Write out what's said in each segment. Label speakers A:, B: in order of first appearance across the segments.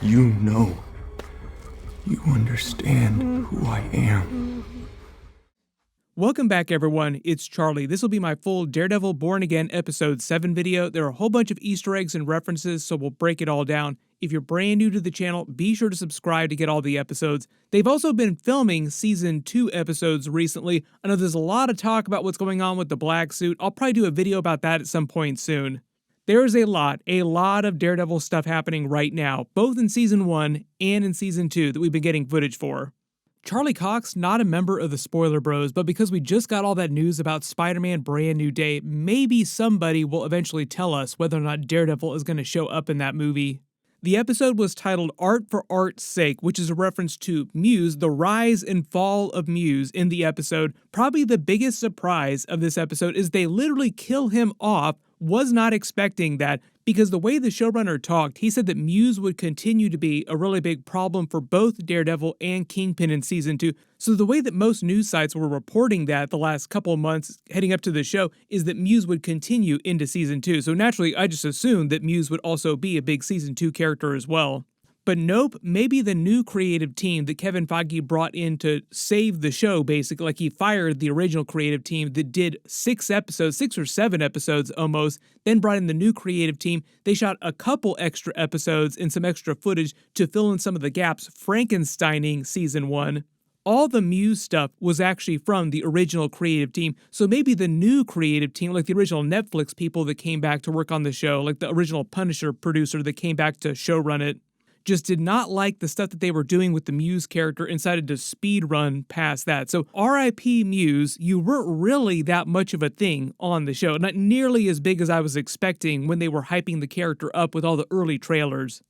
A: You know. You understand who I am.
B: Welcome back, everyone. It's Charlie. This will be my full Daredevil Born Again Episode 7 video. There are a whole bunch of Easter eggs and references, so we'll break it all down. If you're brand new to the channel, be sure to subscribe to get all the episodes. They've also been filming Season 2 episodes recently. I know there's a lot of talk about what's going on with the black suit. I'll probably do a video about that at some point soon. There is a lot of Daredevil stuff happening right now, both in Season 1 and in Season 2 that we've been getting footage for. Charlie Cox, not a member of the Spoiler Bros, but because we just got all that news about Spider-Man Brand New Day, maybe somebody will eventually tell us whether or not Daredevil is going to show up in that movie. The episode was titled Art for Art's Sake, which is a reference to Muse, the rise and fall of Muse in the episode. Probably the biggest surprise of this episode is they literally kill him off. Was not expecting that, because the way the showrunner talked, he said that Muse would continue to be a really big problem for both Daredevil and Kingpin in Season 2. So the way that most news sites were reporting that the last couple of months heading up to the show is that Muse would continue into Season 2. So naturally, I just assumed that Muse would also be a big Season 2 character as well. But nope, maybe the new creative team that Kevin Feige brought in to save the show, basically, like he fired the original creative team that did 6 or 7 episodes almost, then brought in the new creative team. They shot a couple extra episodes and some extra footage to fill in some of the gaps, Frankensteining Season 1. All the Muse stuff was actually from the original creative team, so maybe the new creative team, like the original Netflix people that came back to work on the show, like the original Punisher producer that came back to showrun it, just did not like the stuff that they were doing with the Muse character and decided to speed run past that. So R.I.P. Muse, you weren't really that much of a thing on the show, not nearly as big as I was expecting when they were hyping the character up with all the early trailers.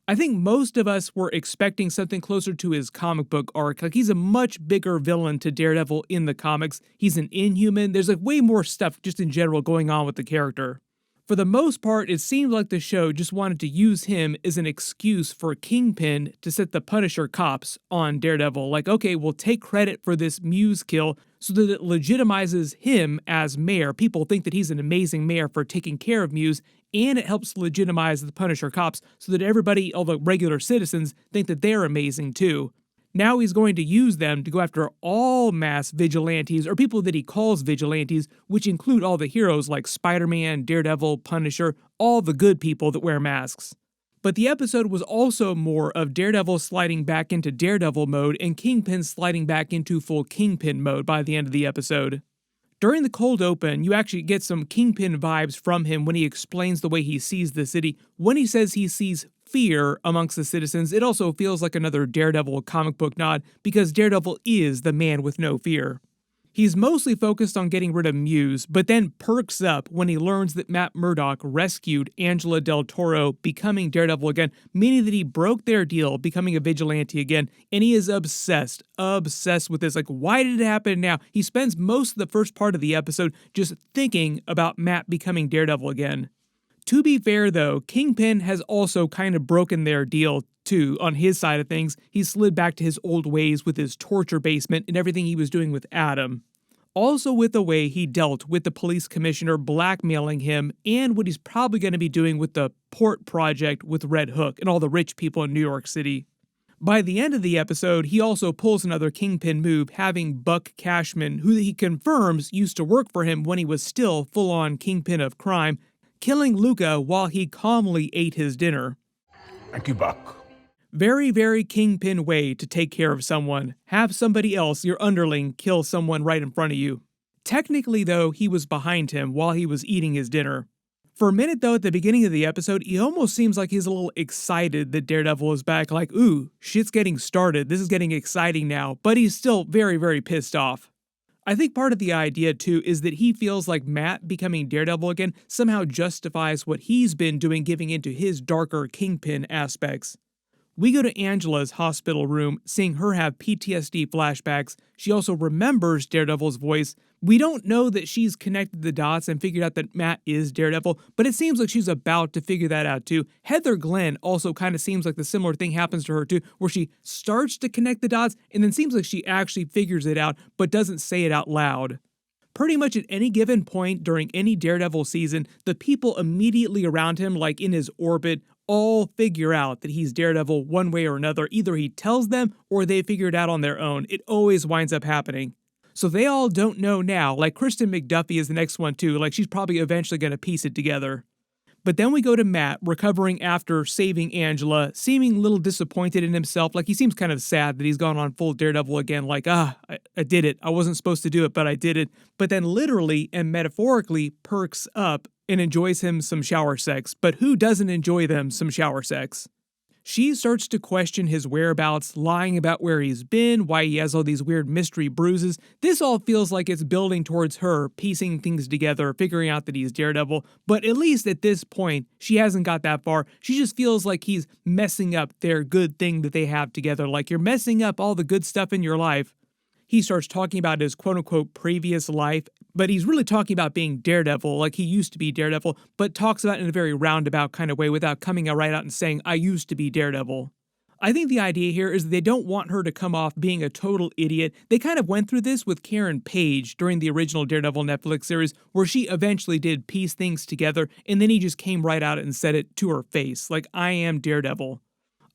B: I think most of us were expecting something closer to his comic book arc. Like, he's a much bigger villain to Daredevil in the comics. He's an Inhuman. There's like way more stuff just in general going on with the character. For the most part, it seemed like the show just wanted to use him as an excuse for Kingpin to set the Punisher cops on Daredevil. Like, okay, we'll take credit for this Muse kill so that it legitimizes him as mayor. People think that he's an amazing mayor for taking care of Muse, and it helps legitimize the Punisher cops so that everybody, all the regular citizens, think that they're amazing too. Now he's going to use them to go after all mass vigilantes, or people that he calls vigilantes, which include all the heroes like Spider-Man, Daredevil, Punisher, all the good people that wear masks. But the episode was also more of Daredevil sliding back into Daredevil mode and Kingpin sliding back into full Kingpin mode by the end of the episode. During the cold open, you actually get some Kingpin vibes from him when he explains the way he sees the city. When he says he sees fear amongst the citizens, it also feels like another Daredevil comic book nod, because Daredevil is the man with no fear. He's mostly focused on getting rid of Muse, but then perks up when he learns that Matt Murdock rescued Angela Del Toro, becoming Daredevil again, meaning that he broke their deal, becoming a vigilante again, and he is obsessed with this. Like, why did it happen now? He spends most of the first part of the episode just thinking about Matt becoming Daredevil again. To be fair though, Kingpin has also kind of broken their deal too on his side of things. He slid back to his old ways with his torture basement and everything he was doing with Adam. Also with the way he dealt with the police commissioner blackmailing him, and what he's probably going to be doing with the port project with Red Hook and all the rich people in New York City. By the end of the episode, he also pulls another Kingpin move, having Buck Cashman, who he confirms used to work for him when he was still full-on Kingpin of crime, killing Luca while he calmly ate his dinner.
A: Thank you, Buck.
B: Very, very Kingpin way to take care of someone. Have somebody else, your underling, kill someone right in front of you. Technically, though, he was behind him while he was eating his dinner. For a minute, though, at the beginning of the episode, he almost seems like he's a little excited that Daredevil is back. Like, ooh, shit's getting started. This is getting exciting now. But he's still very, very pissed off. I think part of the idea, too, is that he feels like Matt becoming Daredevil again somehow justifies what he's been doing, giving into his darker Kingpin aspects. We go to Angela's hospital room, seeing her have PTSD flashbacks. She also remembers Daredevil's voice. We don't know that she's connected the dots and figured out that Matt is Daredevil, but it seems like she's about to figure that out too. Heather Glenn also kind of seems like the similar thing happens to her too, where she starts to connect the dots and then seems like she actually figures it out, but doesn't say it out loud. Pretty much at any given point during any Daredevil season, the people immediately around him, like in his orbit, all figure out that he's Daredevil one way or another. Either he tells them or they figure it out on their own. It always winds up happening. So they all don't know now. Like Kristen McDuffie is the next one too. Like she's probably eventually going to piece it together. But then we go to Matt, recovering after saving Angela, seeming a little disappointed in himself. Like he seems kind of sad that he's gone on full Daredevil again. Like, I did it. I wasn't supposed to do it, but I did it. But then literally and metaphorically perks up and enjoys him some shower sex. But who doesn't enjoy them some shower sex? She starts to question his whereabouts, lying about where he's been, why he has all these weird mystery bruises. This all feels like it's building towards her, piecing things together, figuring out that he's Daredevil. But at least at this point, she hasn't got that far. She just feels like he's messing up their good thing that they have together. Like you're messing up all the good stuff in your life. He starts talking about his quote-unquote previous life, but he's really talking about being Daredevil, like he used to be Daredevil, but talks about it in a very roundabout kind of way without coming out right out and saying, I used to be Daredevil. I think the idea here is that they don't want her to come off being a total idiot. They kind of went through this with Karen Page during the original Daredevil Netflix series, where she eventually did piece things together, and then he just came right out and said it to her face, like, I am Daredevil.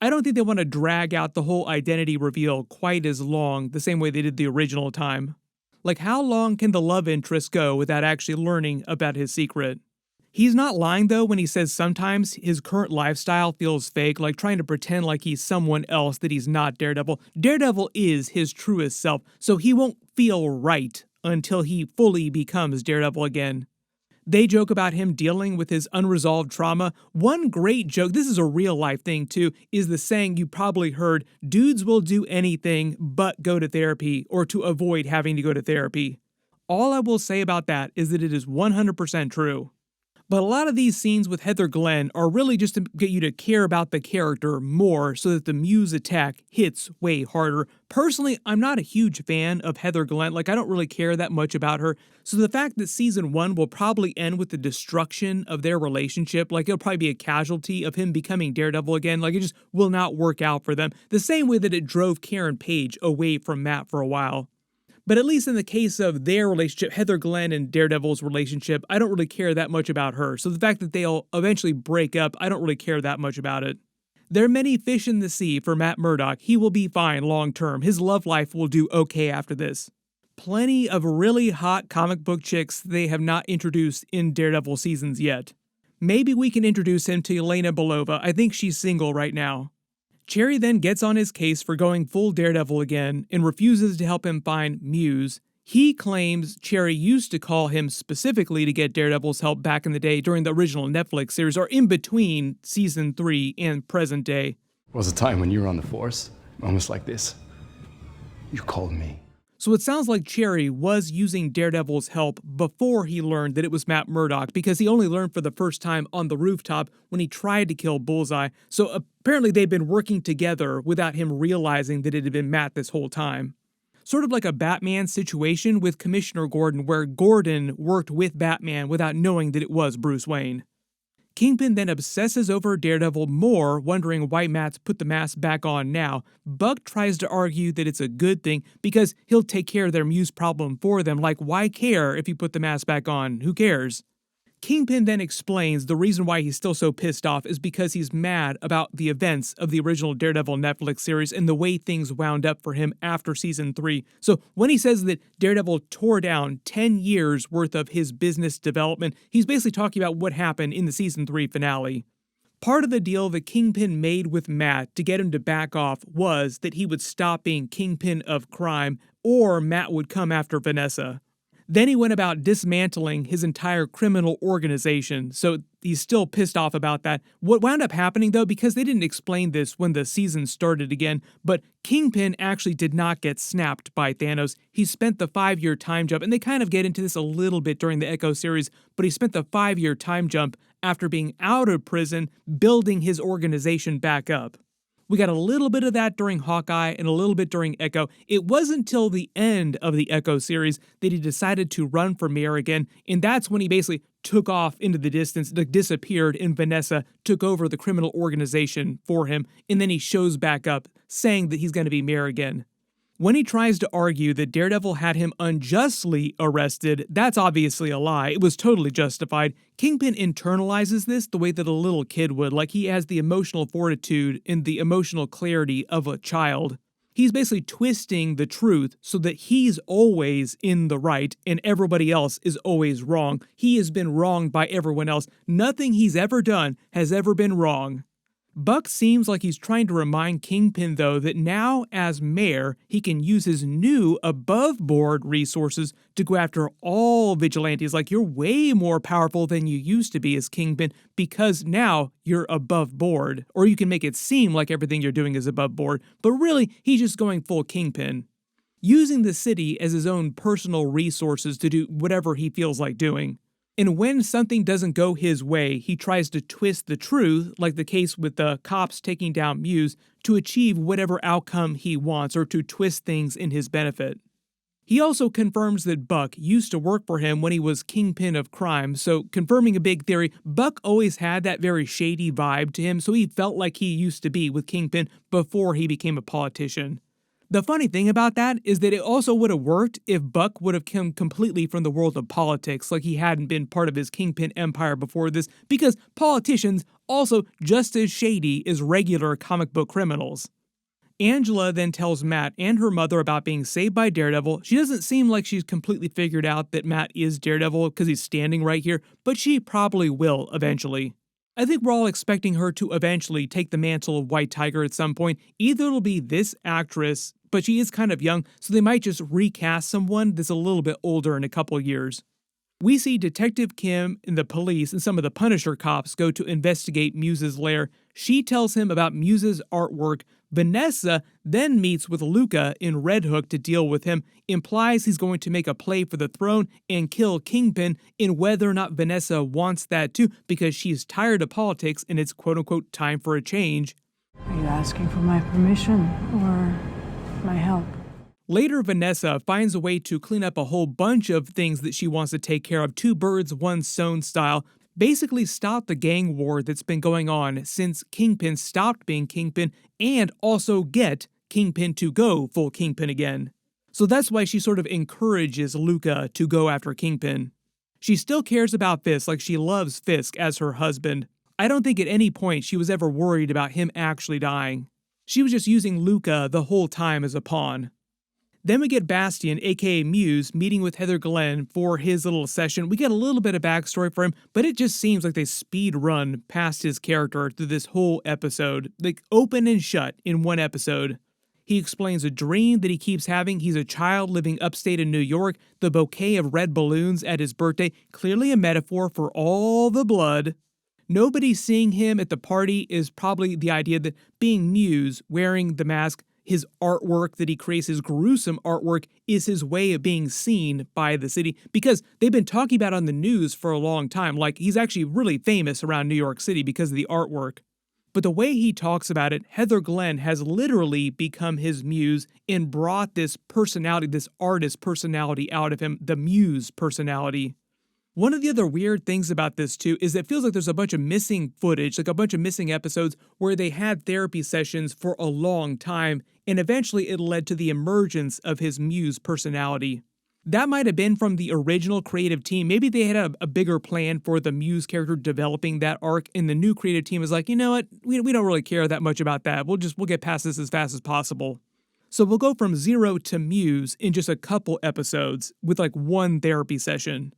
B: I don't think they want to drag out the whole identity reveal quite as long, the same way they did the original time. Like, how long can the love interest go without actually learning about his secret? He's not lying, though, when he says sometimes his current lifestyle feels fake, like trying to pretend like he's someone else, that he's not Daredevil. Daredevil is his truest self, so he won't feel right until he fully becomes Daredevil again. They joke about him dealing with his unresolved trauma. One great joke, this is a real life thing too, is the saying you probably heard, dudes will do anything but go to therapy or to avoid having to go to therapy. All I will say about that is that it is 100% true. But a lot of these scenes with Heather Glenn are really just to get you to care about the character more so that the Muse attack hits way harder. Personally, I'm not a huge fan of Heather Glenn. Like, I don't really care that much about her. So the fact that season 1 will probably end with the destruction of their relationship, like it'll probably be a casualty of him becoming Daredevil again, like it just will not work out for them. The same way that it drove Karen Page away from Matt for a while. But at least in the case of their relationship, Heather Glenn and Daredevil's relationship, I don't really care that much about her. So the fact that they'll eventually break up, I don't really care that much about it. There are many fish in the sea for Matt Murdock. He will be fine long term. His love life will do okay after this. Plenty of really hot comic book chicks they have not introduced in Daredevil seasons yet. Maybe we can introduce him to Elena Belova. I think she's single right now. Cherry then gets on his case for going full Daredevil again and refuses to help him find Muse. He claims Cherry used to call him specifically to get Daredevil's help back in the day during the original Netflix series, or in between season 3 and present day.
C: There was a time when you were on the force, moments like this. You called me.
B: So it sounds like Cherry was using Daredevil's help before he learned that it was Matt Murdock, because he only learned for the first time on the rooftop when he tried to kill Bullseye. So apparently they've been working together without him realizing that it had been Matt this whole time. Sort of like a Batman situation with Commissioner Gordon, where Gordon worked with Batman without knowing that it was Bruce Wayne. Kingpin then obsesses over Daredevil more, wondering why Matt's put the mask back on now. Buck tries to argue that it's a good thing because he'll take care of their Muse problem for them. Like, why care if you put the mask back on? Who cares? Kingpin then explains the reason why he's still so pissed off is because he's mad about the events of the original Daredevil Netflix series and the way things wound up for him after season 3. So when he says that Daredevil tore down 10 years worth of his business development, he's basically talking about what happened in the season 3 finale. Part of the deal that Kingpin made with Matt to get him to back off was that he would stop being Kingpin of crime, or Matt would come after Vanessa. Then he went about dismantling his entire criminal organization, so he's still pissed off about that. What wound up happening, though, because they didn't explain this when the season started again, but Kingpin actually did not get snapped by Thanos. He spent the 5-year time jump, and they kind of get into this a little bit during the Echo series, but he spent the 5-year time jump after being out of prison, building his organization back up. We got a little bit of that during Hawkeye and a little bit during Echo. It wasn't until the end of the Echo series that he decided to run for mayor again, and that's when he basically took off into the distance, disappeared, and Vanessa took over the criminal organization for him, and then he shows back up saying that he's going to be mayor again. When he tries to argue that Daredevil had him unjustly arrested, that's obviously a lie. It was totally justified. Kingpin internalizes this the way that a little kid would, like he has the emotional fortitude and the emotional clarity of a child. He's basically twisting the truth so that he's always in the right and everybody else is always wrong. He has been wronged by everyone else. Nothing he's ever done has ever been wrong. Buck seems like he's trying to remind Kingpin, though, that now, as mayor, he can use his new above-board resources to go after all vigilantes. Like, you're way more powerful than you used to be as Kingpin because now you're above board. Or you can make it seem like everything you're doing is above board, but really, he's just going full Kingpin. Using the city as his own personal resources to do whatever he feels like doing. And when something doesn't go his way, he tries to twist the truth, like the case with the cops taking down Muse, to achieve whatever outcome he wants or to twist things in his benefit. He also confirms that Buck used to work for him when he was Kingpin of crime, so confirming a big theory, Buck always had that very shady vibe to him, so he felt like he used to be with Kingpin before he became a politician. The funny thing about that is that it also would have worked if Buck would have come completely from the world of politics, like he hadn't been part of his Kingpin empire before this, because politicians also just as shady as regular comic book criminals. Angela then tells Matt and her mother about being saved by Daredevil. She doesn't seem like she's completely figured out that Matt is Daredevil because he's standing right here, but she probably will eventually. I think we're all expecting her to eventually take the mantle of White Tiger at some point. Either it'll be this actress, but she is kind of young, so they might just recast someone that's a little bit older in a couple years. We see Detective Kim and the police and some of the Punisher cops go to investigate Muse's lair. She tells him about Muse's artwork. Vanessa then meets with Luca in Red Hook to deal with him, implies he's going to make a play for the throne and kill Kingpin, and whether or not Vanessa wants that too, because she's tired of politics and it's quote-unquote time for a change.
D: Are you asking for my permission or my help?
B: Later, Vanessa finds a way to clean up a whole bunch of things that she wants to take care of, two birds, one stone style, basically stop the gang war that's been going on since Kingpin stopped being Kingpin, and also get Kingpin to go full Kingpin again. So that's why she sort of encourages Luca to go after Kingpin. She still cares about Fisk like she loves Fisk as her husband. I don't think at any point she was ever worried about him actually dying. She was just using Luca the whole time as a pawn. Then we get Bastian, aka Muse, meeting with Heather Glenn for his little session. We get a little bit of backstory for him, but it just seems like they speed run past his character through this whole episode. Like, open and shut in one episode. He explains a dream that he keeps having. He's a child living upstate in New York. The bouquet of red balloons at his birthday, clearly a metaphor for all the blood. Nobody seeing him at the party is probably the idea that being Muse, wearing the mask, his artwork that he creates, his gruesome artwork, is his way of being seen by the city, because they've been talking about it on the news for a long time. Like, he's actually really famous around New York City because of the artwork. But the way he talks about it, Heather Glenn has literally become his muse and brought this personality, this artist personality out of him, the Muse personality. One of the other weird things about this too is it feels like there's a bunch of missing footage, like a bunch of missing episodes where they had therapy sessions for a long time, and eventually it led to the emergence of his Muse personality. That might have been from the original creative team. Maybe they had a bigger plan for the Muse character developing that arc, and the new creative team is like, you know what, we don't really care that much about that. We'll get past this as fast as possible. So we'll go from zero to Muse in just a couple episodes with like one therapy session.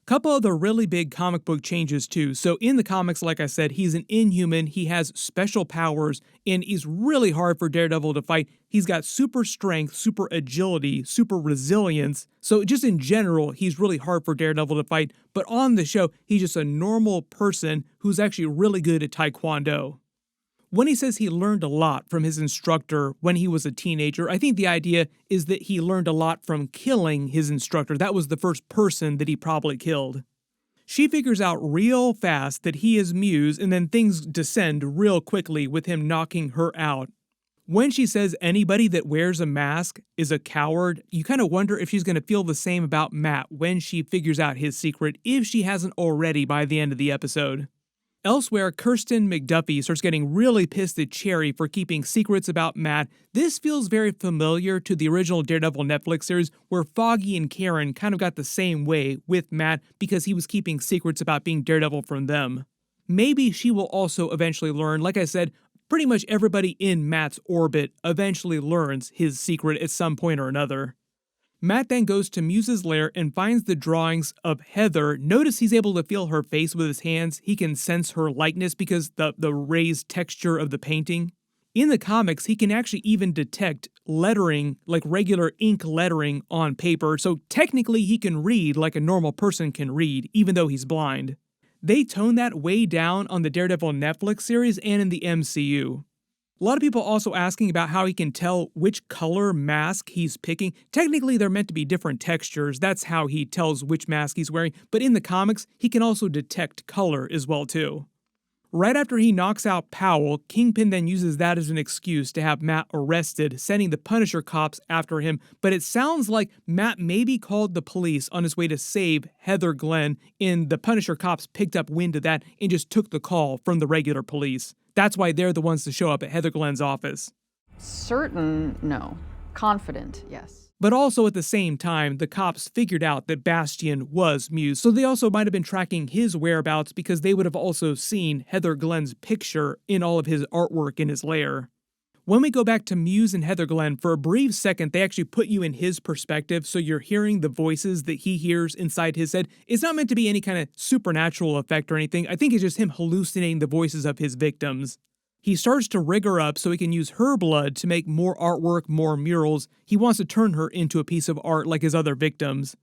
B: Couple other really big comic book changes too. So in the comics, like I said, he's an Inhuman, he has special powers, and he's really hard for Daredevil to fight. He's got super strength, super agility, super resilience. So just in general, he's really hard for Daredevil to fight. But on the show, he's just a normal person who's actually really good at Taekwondo. When he says he learned a lot from his instructor when he was a teenager, I think the idea is that he learned a lot from killing his instructor. That was the first person that he probably killed. She figures out real fast that he is Muse, and then things descend real quickly with him knocking her out. When she says anybody that wears a mask is a coward, you kind of wonder if she's going to feel the same about Matt when she figures out his secret, if she hasn't already by the end of the episode. Elsewhere, Kirsten McDuffie starts getting really pissed at Cherry for keeping secrets about Matt. This feels very familiar to the original Daredevil Netflix series, where Foggy and Karen kind of got the same way with Matt because he was keeping secrets about being Daredevil from them. Maybe she will also eventually learn. Like I said, pretty much everybody in Matt's orbit eventually learns his secret at some point or another. Matt then goes to Muse's lair and finds the drawings of Heather. Notice he's able to feel her face with his hands. He can sense her likeness because the raised texture of the painting. In the comics, he can actually even detect lettering, like regular ink lettering on paper, so technically he can read like a normal person can read, even though he's blind. They tone that way down on the Daredevil Netflix series and in the MCU. A lot of people also asking about how he can tell which color mask he's picking. Technically, they're meant to be different textures. That's how he tells which mask he's wearing. But in the comics, he can also detect color as well, too. Right after he knocks out Powell, Kingpin then uses that as an excuse to have Matt arrested, sending the Punisher cops after him. But it sounds like Matt maybe called the police on his way to save Heather Glenn, and the Punisher cops picked up wind of that and just took the call from the regular police. That's why they're the ones to show up at Heather Glenn's office.
E: Certain, no. Confident, yes.
B: But also at the same time, the cops figured out that Bastion was Muse, so they also might have been tracking his whereabouts because they would have also seen Heather Glenn's picture in all of his artwork in his lair. When we go back to Muse and Heather Glenn, for a brief second, they actually put you in his perspective, so you're hearing the voices that he hears inside his head. It's not meant to be any kind of supernatural effect or anything. I think it's just him hallucinating the voices of his victims. He starts to rig her up so he can use her blood to make more artwork, more murals. He wants to turn her into a piece of art like his other victims.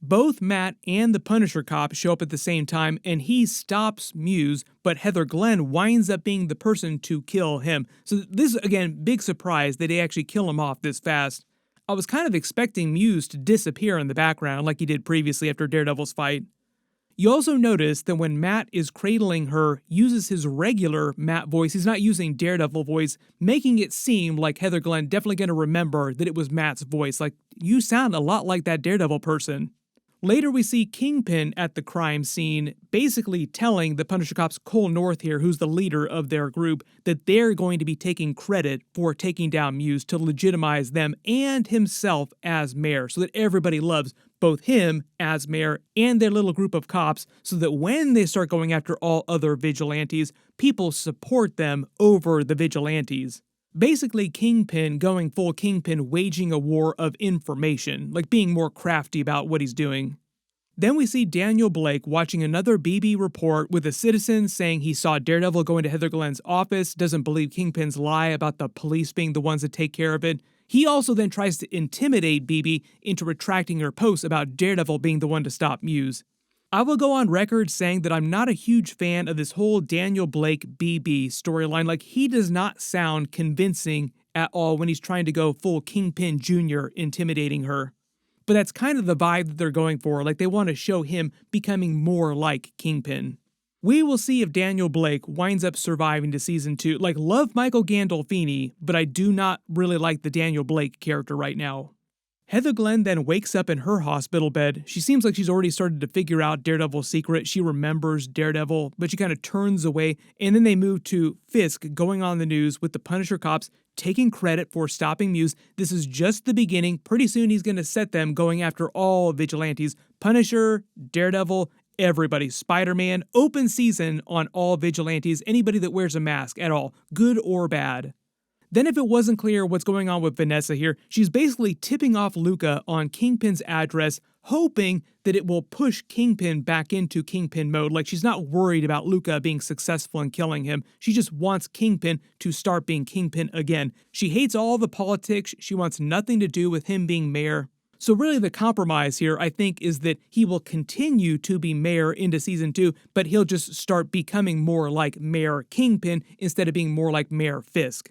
B: Both Matt and the Punisher cop show up at the same time, and he stops Muse, but Heather Glenn winds up being the person to kill him. So this is, again, big surprise that they actually kill him off this fast. I was kind of expecting Muse to disappear in the background like he did previously after Daredevil's fight. You also notice that when Matt is cradling her, uses his regular Matt voice, he's not using Daredevil voice, making it seem like Heather Glenn definitely going to remember that it was Matt's voice. Like, you sound a lot like that Daredevil person. Later, we see Kingpin at the crime scene, basically telling the Punisher cops Cole North here, who's the leader of their group, that they're going to be taking credit for taking down Muse to legitimize them and himself as mayor, so that everybody loves both him as mayor and their little group of cops, so that when they start going after all other vigilantes, people support them over the vigilantes. Basically, Kingpin going full Kingpin, waging a war of information, like being more crafty about what he's doing. Then we see Daniel Blake watching another BB report with a citizen saying he saw Daredevil go into Heather Glenn's office, doesn't believe Kingpin's lie about the police being the ones that take care of it. He also then tries to intimidate BB into retracting her post about Daredevil being the one to stop Muse. I will go on record saying that I'm not a huge fan of this whole Daniel Blake BB storyline. Like, he does not sound convincing at all when he's trying to go full Kingpin Jr. intimidating her. But that's kind of the vibe that they're going for. Like, they want to show him becoming more like Kingpin. We will see if Daniel Blake winds up surviving to season 2. Like, love Michael Gandolfini, but I do not really like the Daniel Blake character right now. Heather Glenn then wakes up in her hospital bed. She seems like she's already started to figure out Daredevil's secret. She remembers Daredevil, but she kind of turns away. And then they move to Fisk going on the news with the Punisher cops taking credit for stopping Muse. This is just the beginning. Pretty soon he's going to set them going after all vigilantes. Punisher, Daredevil, everybody. Spider-Man, open season on all vigilantes. Anybody that wears a mask at all, good or bad. Then if it wasn't clear what's going on with Vanessa here, she's basically tipping off Luca on Kingpin's address, hoping that it will push Kingpin back into Kingpin mode. Like, she's not worried about Luca being successful in killing him. She just wants Kingpin to start being Kingpin again. She hates all the politics. She wants nothing to do with him being mayor. So really the compromise here, I think, is that he will continue to be mayor into season 2, but he'll just start becoming more like Mayor Kingpin instead of being more like Mayor Fisk.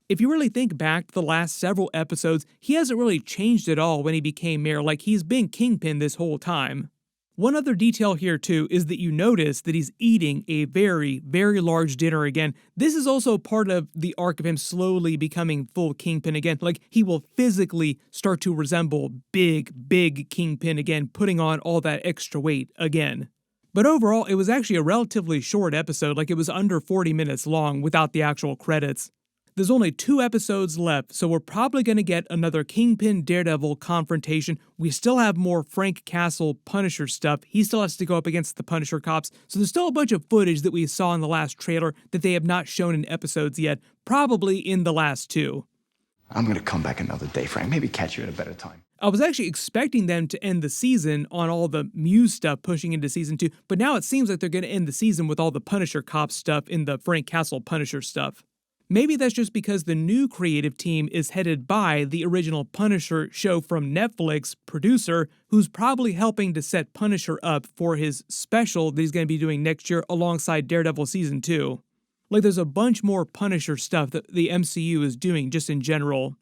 B: If you really think back to the last several episodes, he hasn't really changed at all when he became mayor. Like, he's been Kingpin this whole time. One other detail here too is that you notice that he's eating a very, very large dinner again. This is also part of the arc of him slowly becoming full Kingpin again. Like, he will physically start to resemble big Kingpin again, putting on all that extra weight again. But overall, it was actually a relatively short episode, like it was under 40 minutes long without the actual credits. There's only 2 episodes left, so we're probably going to get another Kingpin Daredevil confrontation. We still have more Frank Castle Punisher stuff. He still has to go up against the Punisher cops, so there's still a bunch of footage that we saw in the last trailer that they have not shown in episodes yet, probably in the last 2.
C: I'm gonna come back another day, Frank. Maybe catch you at a better time.
B: I was actually expecting them to end the season on all the Muse stuff pushing into season 2, but now it seems like they're going to end the season with all the Punisher cop stuff in the Frank Castle Punisher stuff. Maybe that's just because the new creative team is headed by the original Punisher show from Netflix producer, who's probably helping to set Punisher up for his special that he's going to be doing next year alongside Daredevil season 2. Like, there's a bunch more Punisher stuff that the MCU is doing just in general.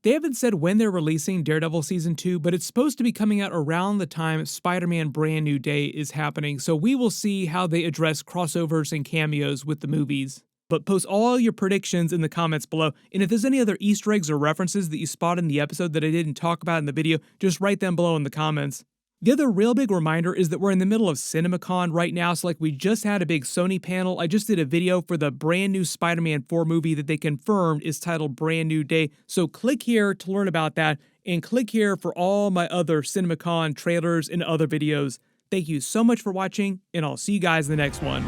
B: They haven't said when they're releasing Daredevil Season 2, but it's supposed to be coming out around the time Spider-Man Brand New Day is happening, so we will see how they address crossovers and cameos with the movies. But post all your predictions in the comments below, and if there's any other Easter eggs or references that you spot in the episode that I didn't talk about in the video, just write them below in the comments. The other real big reminder is that we're in the middle of CinemaCon right now, so like we just had a big Sony panel. I just did a video for the brand new Spider-Man 4 movie that they confirmed is titled Brand New Day, so click here to learn about that, and click here for all my other CinemaCon trailers and other videos. Thank you so much for watching, and I'll see you guys in the next one.